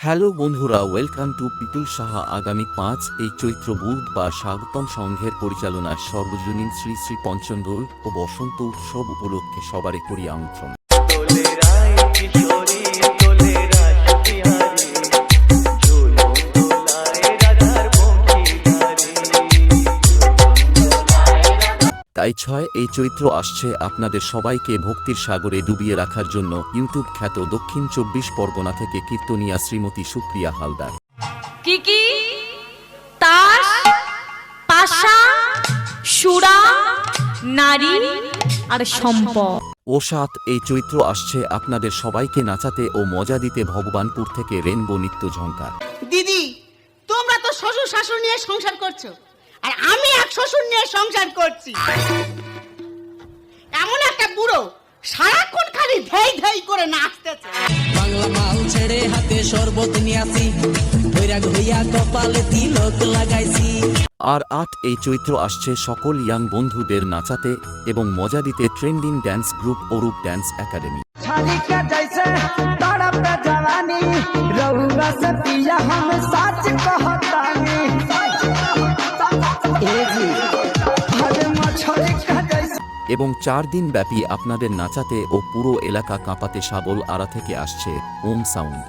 Hello বন্ধুরা, welcome to people Saha. আগামী 5 এই চৈত্র বুধবার স্বাগতম সংঘের পরিচালনায় সর্বজনীন শ্রী শ্রী পঞ্চমদোল ও বসন্ত উৎসব উপলক্ষে সবারে করি আমন্ত্রণ। তাই এই চৈত্র আসছে আপনাদের সবাইকে ভক্তির সাগরে ডুবিয়ে রাখার জন্য ইউটিউব খ্যাত দক্ষিণ 24 পরগনা থেকে কীর্তনিয়া শ্রীমতী সুপ্রিয়া হালদার। কি তাস, পাশা, সুরা, নারী আর সম্পদ। ও 7 এই চৈত্র আসছে আপনাদের সবাইকে নাচাতে ও মজা দিতে ভগবানপুর থেকে রেনবো নৃত্য ঝঙ্কার। দিদি, তোমরা তো শ্বশুর শাশুড়ি নিয়ে সংসার করছো, আর আমি এক শ্বশুর নিয়ে সংসার করছি। এমন একটা বুড়ো সারাক্ষণ খালি ধেই ধেই করে নাচতেছে। বাংলা মাল ছেড়ে হাতে শরবত নিয়ে আসি, বৈরাগ হইয়া কপালে তিলক লাগাইছি। আর 8 এই চৈত্র আসছে সকল ইয়াং বন্ধুদের নাচাতে এবং মজা দিতে trending dance group Arup dance academy. এবং 4 দিন ব্যাপী আপনাদের নাচাতে ও পুরো এলাকা কাঁপাতে শাবল আড়া থেকে আসছে ওম সাউন্ড।